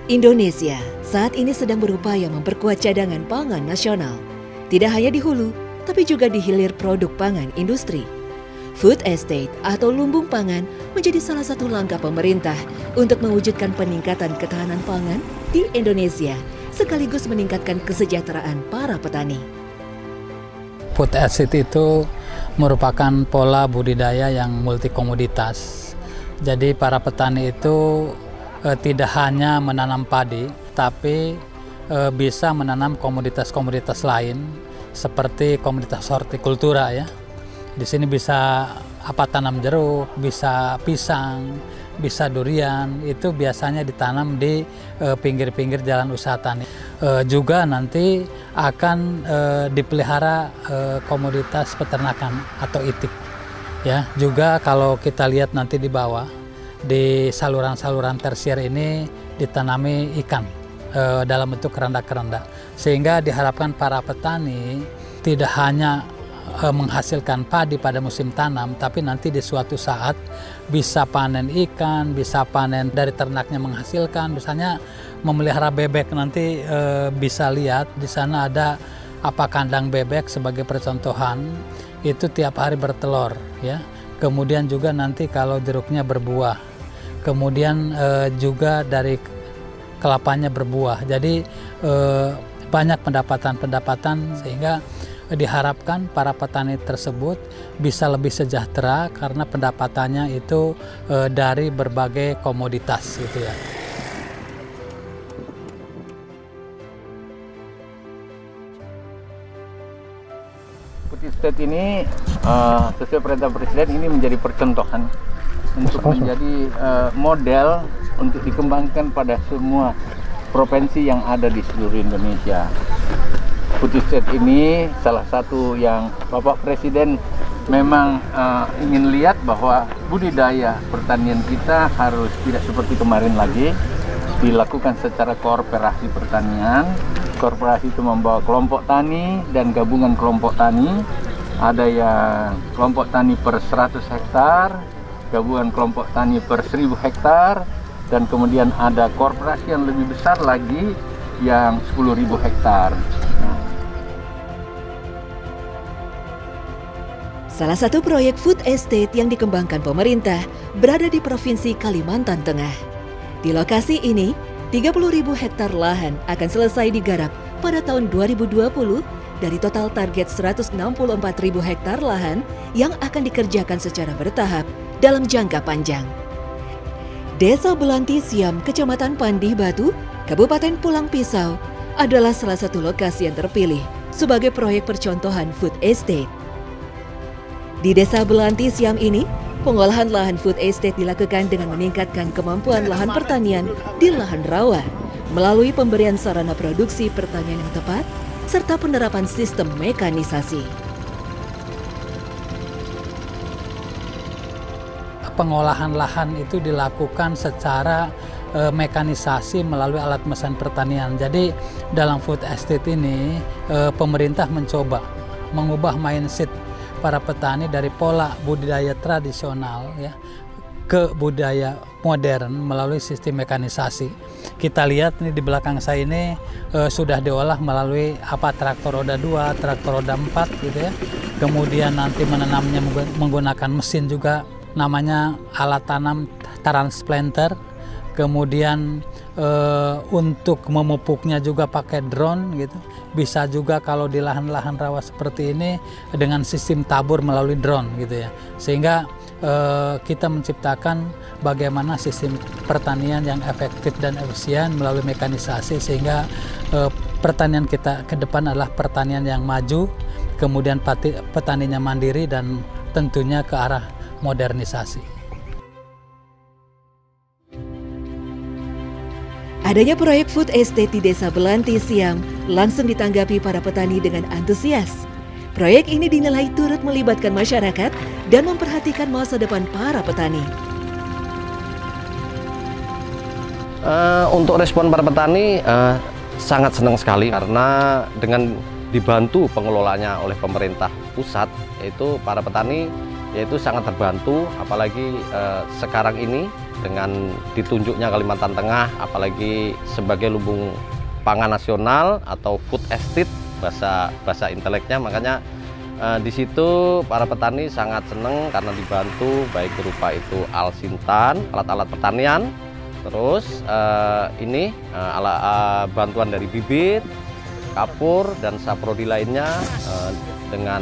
Indonesia saat ini sedang berupaya memperkuat cadangan pangan nasional. Tidak hanya di hulu, tapi juga di hilir produk pangan industri. Food estate atau lumbung pangan menjadi salah satu langkah pemerintah untuk mewujudkan peningkatan ketahanan pangan di Indonesia, sekaligus meningkatkan kesejahteraan para petani. Food estate itu merupakan pola budidaya yang multi komoditas. Jadi para petani itu tidak hanya menanam padi, tapi bisa menanam komoditas-komoditas lain seperti komoditas hortikultura ya. Di sini bisa tanam jeruk, bisa pisang, bisa durian. Itu biasanya ditanam di pinggir-pinggir jalan usaha tani. Juga nanti akan dipelihara komoditas peternakan atau itik. Ya, juga kalau kita lihat nanti di bawah, di saluran-saluran tersier ini ditanami ikan dalam bentuk keranda-keranda, sehingga diharapkan para petani tidak hanya menghasilkan padi pada musim tanam, tapi nanti di suatu saat bisa panen ikan, bisa panen dari ternaknya menghasilkan, misalnya memelihara bebek. Nanti bisa lihat di sana ada kandang bebek sebagai percontohan, itu tiap hari bertelur ya. Kemudian juga nanti kalau jeruknya berbuah, kemudian juga dari kelapanya berbuah. Jadi banyak pendapatan sehingga diharapkan para petani tersebut bisa lebih sejahtera karena pendapatannya itu dari berbagai komoditas gitu ya. Food estate ini sesuai perintah Presiden ini menjadi percontohan untuk menjadi model untuk dikembangkan pada semua provinsi yang ada di seluruh Indonesia. Food estate ini salah satu yang Bapak Presiden memang ingin lihat bahwa budidaya pertanian kita harus tidak seperti kemarin lagi, dilakukan secara kooperasi pertanian. Korporasi itu membawa kelompok tani dan gabungan kelompok tani. Ada yang kelompok tani per 100 hektar, gabungan kelompok tani per 1000 hektar, dan kemudian ada korporasi yang lebih besar lagi yang 10.000 hektar. Salah satu proyek food estate yang dikembangkan pemerintah berada di Provinsi Kalimantan Tengah. Di lokasi ini, 30.000 hektar lahan akan selesai digarap pada tahun 2020 dari total target 164.000 hektar lahan yang akan dikerjakan secara bertahap dalam jangka panjang. Desa Belanti Siam, Kecamatan Pandih Batu, Kabupaten Pulang Pisau adalah salah satu lokasi yang terpilih sebagai proyek percontohan food estate. Di Desa Belanti Siam ini, pengolahan lahan food estate dilakukan dengan meningkatkan kemampuan lahan pertanian di lahan rawa melalui pemberian sarana produksi pertanian yang tepat serta penerapan sistem mekanisasi. Pengolahan lahan itu dilakukan secara mekanisasi melalui alat mesin pertanian. Jadi dalam food estate ini pemerintah mencoba mengubah mindset para petani dari pola budidaya tradisional ya ke budaya modern melalui sistem mekanisasi. Kita lihat nih di belakang saya ini sudah diolah melalui traktor roda 2, traktor roda 4 gitu ya. Kemudian nanti menanamnya menggunakan mesin juga, namanya alat tanam transplanter. Kemudian untuk memupuknya juga pakai drone gitu. Bisa juga kalau di lahan-lahan rawa seperti ini dengan sistem tabur melalui drone gitu ya. Sehingga kita menciptakan bagaimana sistem pertanian yang efektif dan efisien melalui mekanisasi, sehingga pertanian kita ke depan adalah pertanian yang maju, kemudian petaninya mandiri dan tentunya ke arah modernisasi. Adanya proyek food estate di Desa Belanti Siam langsung ditanggapi para petani dengan antusias. Proyek ini dinilai turut melibatkan masyarakat dan memperhatikan masa depan para petani. Untuk respon para petani sangat senang sekali karena dengan dibantu pengelolanya oleh pemerintah pusat, yaitu para petani yaitu sangat terbantu, apalagi sekarang ini dengan ditunjuknya Kalimantan Tengah, apalagi sebagai lumbung pangan nasional atau food estate bahasa inteleknya, makanya di situ para petani sangat senang karena dibantu baik berupa itu alsintan, alat-alat pertanian, terus ini bantuan dari bibit, kapur dan saprodi lainnya. Dengan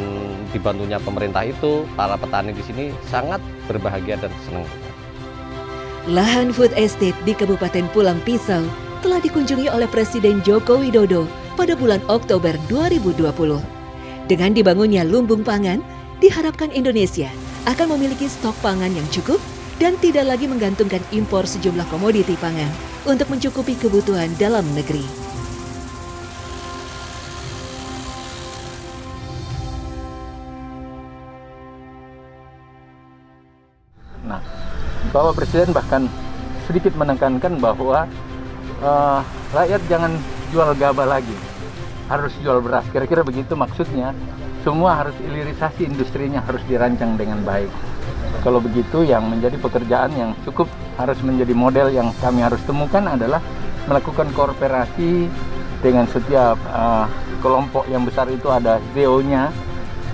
dibantunya pemerintah itu, para petani di sini sangat berbahagia dan senang. Lahan food estate di Kabupaten Pulang Pisau telah dikunjungi oleh Presiden Joko Widodo pada bulan Oktober 2020. Dengan dibangunnya lumbung pangan, diharapkan Indonesia akan memiliki stok pangan yang cukup dan tidak lagi menggantungkan impor sejumlah komoditi pangan untuk mencukupi kebutuhan dalam negeri. Nah, Bapak Presiden bahkan sedikit menekankan bahwa rakyat jangan jual gabah lagi, harus jual beras. Kira-kira begitu maksudnya. Semua harus hilirisasi, industrinya harus dirancang dengan baik. Kalau begitu, yang menjadi pekerjaan yang cukup harus menjadi model yang kami harus temukan adalah melakukan kooperasi dengan setiap kelompok yang besar. Itu ada CEO-nya,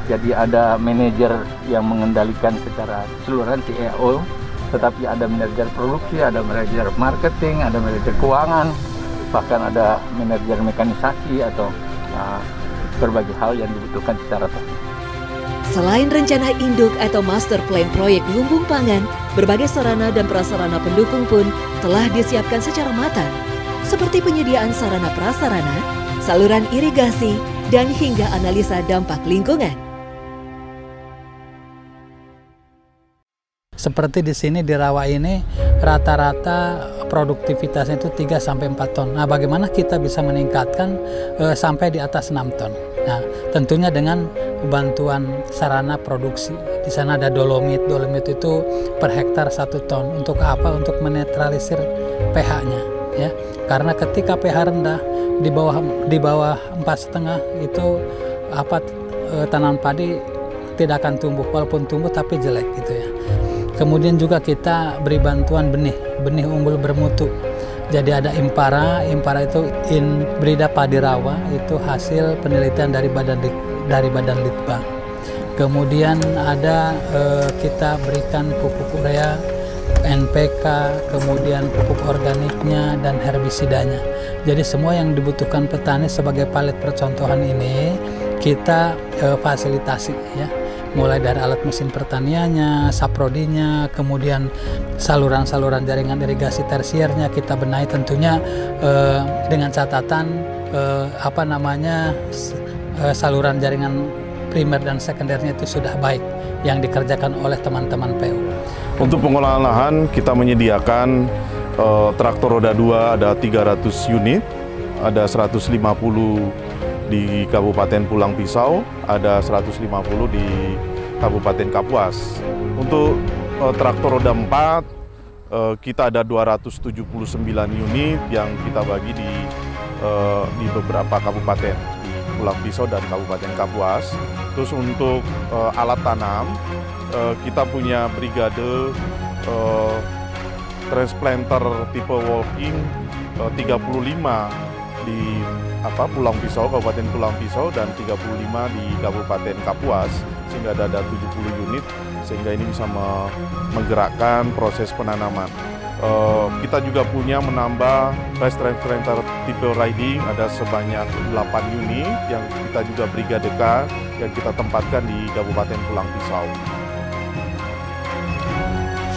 jadi ada manajer yang mengendalikan secara keseluruhan CEO, tetapi ada manajer produksi, ada manajer marketing, ada manajer keuangan, bahkan ada manajer mekanisasi atau berbagai hal yang dibutuhkan secara teknis. Selain rencana induk atau master plan proyek lumbung pangan, berbagai sarana dan prasarana pendukung pun telah disiapkan secara matang, seperti penyediaan sarana prasarana, saluran irigasi, dan hingga analisa dampak lingkungan. Seperti di sini di rawa ini rata-rata produktivitasnya itu 3-4 ton. Nah, bagaimana kita bisa meningkatkan sampai di atas 6 ton? Nah, tentunya dengan bantuan sarana produksi. Di sana ada dolomit. Dolomit itu per hektar 1 ton. Untuk apa? Untuk menetralisir pH-nya, ya. Karena ketika pH rendah di bawah 4,5 itu tanaman padi tidak akan tumbuh, walaupun tumbuh tapi jelek gitu ya. Kemudian juga kita beri bantuan benih unggul bermutu. Jadi ada Impara itu Inbrida Padi Rawa, itu hasil penelitian dari Badan Litbang. Kemudian ada kita berikan pupuk urea, NPK, kemudian pupuk organiknya dan herbisidanya. Jadi semua yang dibutuhkan petani sebagai palet percontohan ini kita fasilitasi ya. Mulai dari alat mesin pertaniannya, saprodinya, kemudian saluran-saluran jaringan irigasi tersiernya kita benahi tentunya dengan catatan saluran jaringan primer dan sekundernya itu sudah baik yang dikerjakan oleh teman-teman PU. Untuk pengolahan lahan kita menyediakan traktor roda 2 ada 300 unit, ada 150 di Kabupaten Pulang Pisau, ada 150 di Kabupaten Kapuas. Untuk traktor roda 4 kita ada 279 unit yang kita bagi di beberapa kabupaten di Pulang Pisau dan Kabupaten Kapuas. Terus untuk alat tanam kita punya brigade transplanter tipe walking 35 di Pulang Pisau, Kabupaten Pulang Pisau, dan 35 di Kabupaten Kapuas, sehingga ada 70 unit, sehingga ini bisa menggerakkan proses penanaman. Kita juga punya menambah rice transplanter tipe riding, ada sebanyak 8 unit yang kita juga brigadekan, yang kita tempatkan di Kabupaten Pulang Pisau.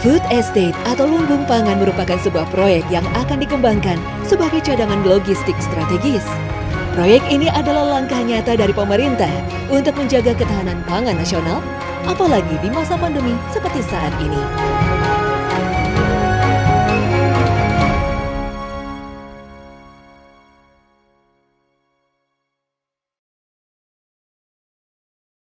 Food estate atau lumbung pangan merupakan sebuah proyek yang akan dikembangkan sebagai cadangan logistik strategis. Proyek ini adalah langkah nyata dari pemerintah untuk menjaga ketahanan pangan nasional, apalagi di masa pandemi seperti saat ini.